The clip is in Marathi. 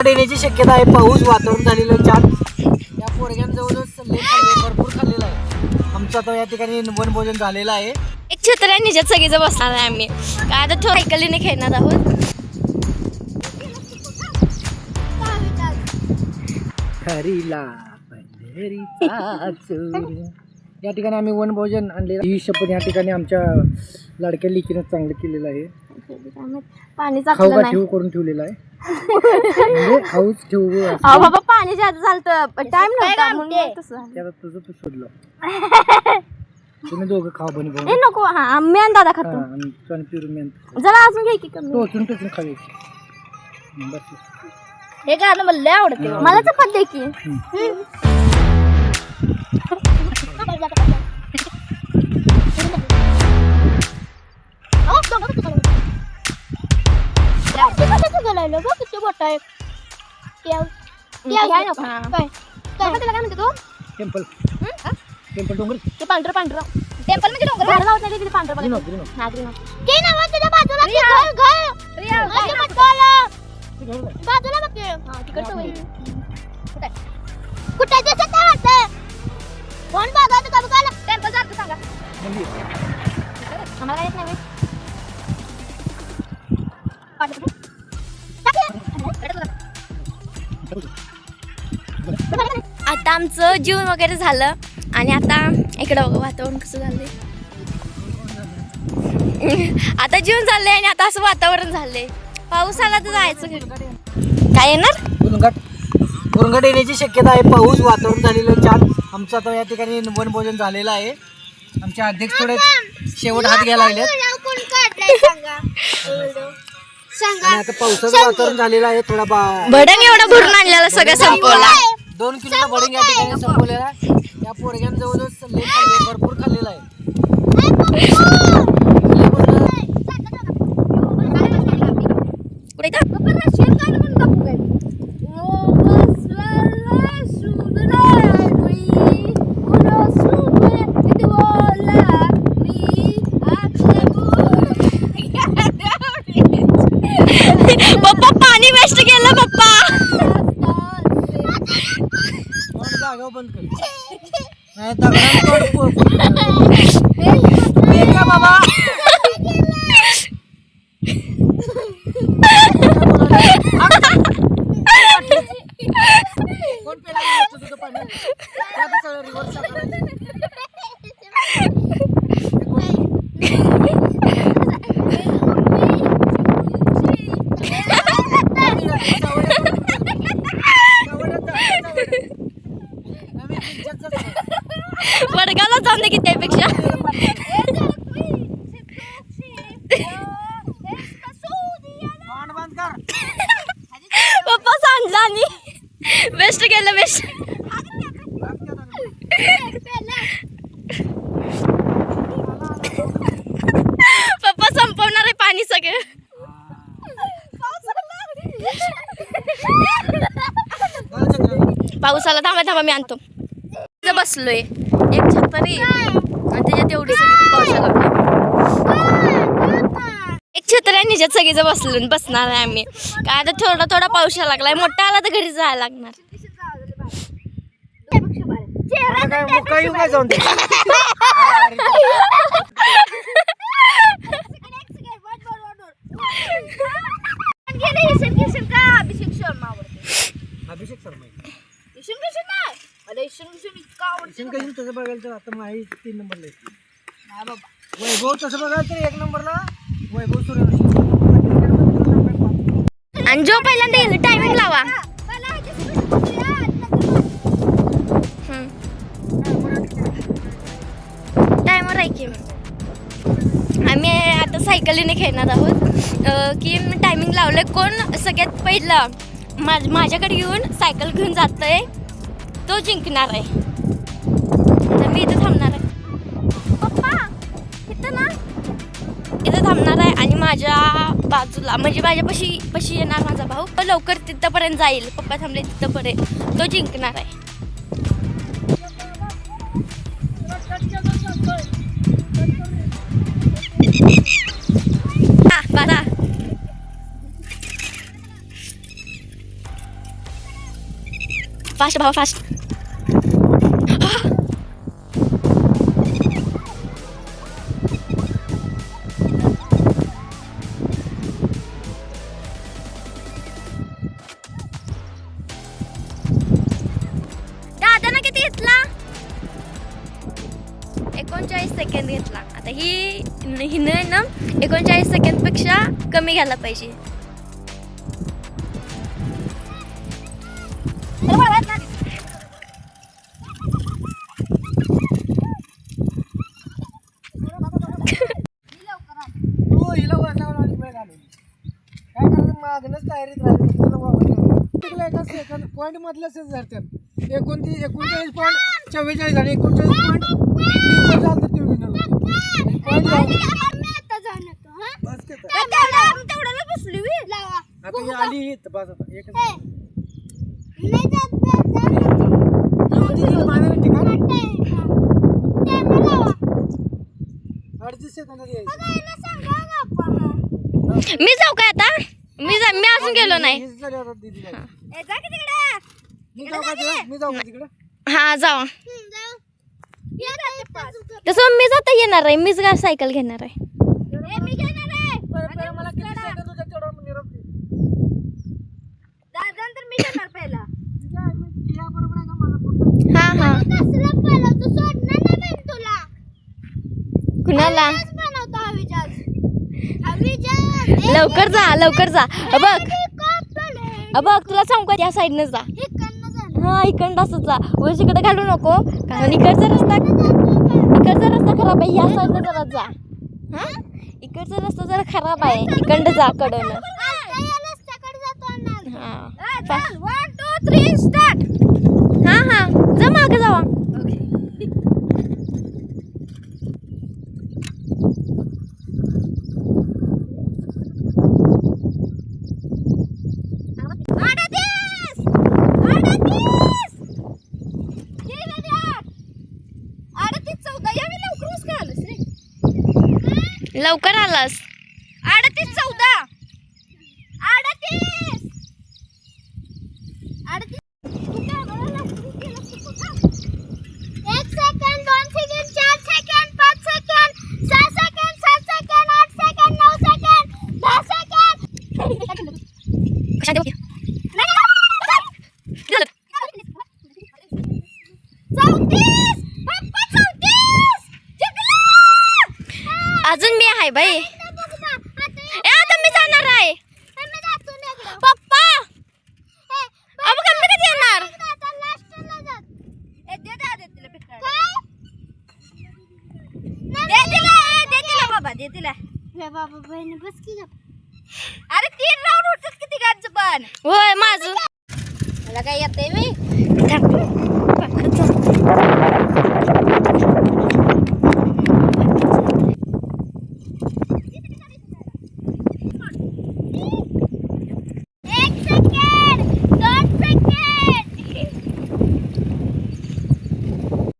येण्याची शक्यता आहे. पाऊस वातावरण झालेलं छान. या पोरग्यांजवळच भरपूर खाल्लेला आहे. आमचं आता या ठिकाणी वनभोजन झालेलं आहे. एक छत्र निजात सगळीच बसणार आहे आम्ही. काय आता सायकलीने खेळणार आहोत. हरीला या ठिकाणी आम्ही वनभोजन आणलेलं. ही शपथ या ठिकाणी आमच्या लाडक्या लेकीनं चांगलं केलेलं आहे. पाणी खाऊ का ठेवू करून ठेवलेलं आहे. म्हणजे खाऊच ठेवू बाबा पाणी जास्त झालं टाइम नव्हता म्हणून तसं त्याला तुझं तू शोधलं. तुम्ही दोघं खाऊ बनी भाऊ. नको. हा मी आणि दादा खातो. आणि पिरू मी जरा अजून घे की कमी. टोचून टोचून खायची. बस हे गाणं मला लय आवडते. मला चपात दे की. टेम्पल टेम्पल डोंगर ते पांढरं पांढरं टेम्पल म्हणजे डोंगर झाड लावत नाही तिथे पांढरं बघा. हा ग्रीन ते नाव त्याच्या बाजूला ते घर बाजूला बघ. हा तिकडचं वय कुठे कुठे दिसत नाही वाटतं. कोण बघा तू बघायला टेम्पल सारखं सांगा. आम्हाला येत नाही. आता आमचं जेवण वगैरे झालं आणि आता इकडं बघा वातावरण कसं झालंय. आता जेवण झालंय आणि आता असं वातावरण झालंय. पाऊस आला तर जायचं घरी. काय येणार मुरंगड येण्याची शक्यता आहे. पाऊस वातावरण झालेलं छान. आमचं आता या ठिकाणी वनभोजन झालेलं आहे. आमचे अध्यक्ष थोडे शेवट हात घ्यायला लागलेत. आणि आता पावसाचं वातावरण झालेलं आहे. थोडा भडंग एवढा भरून आणलेला सगळं संपवला. 2 किलोचा भडंग या ठिकाणी संपवलेला आहे. या पोरग्यांजवळच भरपूर खाल्लेला आहे. पप्पा पाणी वेस्ट केलं पप्पा. जागा बंद कर बाबा. कोण पेला तुझं पाणी रिव्हर्स वडगावला जाऊन दे की त्यापेक्षा. पप्पा सांडला आणि वेस्ट केलं वेस्ट. पप्पा संपवणार आहे पाणी सगळं. पाऊस आला. थांबा थांबा मी आणतो. बसलोय एक छत्री आणि त्याच्यात एवढी सगळी पावसाला एक छत्री आणि त्याच्यात सगळीच बसणार आहे आम्ही. काय आता थोडा थोडा पाऊस लागलाय. मोठा आला तर घरी जायला लागणार. जाऊन अभिषेक शर्मा तसं बघायला तर आता माही 3 नंबरला येते. वैभव तसं बघायला तर 1 नंबरला वैभव सूर्यवंशी. आणि जो पहिल्यांदा येईल टायमिंग लावा. टायमर आहे की आम्ही आता सायकलीने खेळणार आहोत. की टायमिंग लावलंय. कोण सगळ्यात पहिला माझ्याकडे येऊन सायकल घेऊन जातोय तो जिंकणार आहे. तर मी इथं थांबणार आहे. पप्पा इथं ना इथं थांबणार आहे आणि माझ्या बाजूला म्हणजे माझ्या पशी येणार माझा भाऊ. लवकर तिथपर्यंत जाईल. पप्पा थांबले तिथपर्यंत तो जिंकणार आहे. फास्ट भावा फास्ट. दादा ना किती घेतला? 39 सेकंद घेतला. आता हिने ना 39 सेकंद पेक्षा कमी घ्यायला पाहिजे. हो हिला वरच्यावर आणि वेळ घालवली. काय करायचं मागणंच तयारीत राहिली तुला वावरलं. एका सेकंद पॉईंट मधल्याच धरतात. 39 पॉईंट 44 आणि 39 पॉईंट ते विनर पॉईंट आता ही आली ही बस आता एकच ठिकाण 38 सेकंदात यायचं. मी जाऊ काय आता? मी अजून गेलो नाही. हीच झाली आता दीदीला. मी जाऊ का तिकडे? हा जाऊ. तसं मी जाता येणार आहे. मीच सायकल घेणार आहे. मला किती सेकंद होतं तेवढं निरोप दे. या बरोबर आहे का मला फोटो? हा हा. कुणाला? लवकर जा. बघ तुला सांगू का त्या साईडनं जा. हा इकडं असं जा. उजवीकडे घालू नको कारण इकडचा रस्ता खराब आहे. या साईडनं जरा जा. हा इकडचा रस्ता जरा खराब आहे. इकडं जा कडनं. हा 1 2 3 स्टार्ट. हा जा मागे जावा. लवकर आलास. 38 14 38 1 second 2 second 4 second 5 second 6 second 7 second 8 second 9 second 10 second. कशा देऊ? 34 पप्पा 34 अजून मी आहे बाई. आता मी जाणार आहे. पप्पा अब कमी कधी येणार? बाबा बहिणी बस की गं. अरे 3 राऊंड होतात किती गाडचं पण. होय माझं मला काय येते मी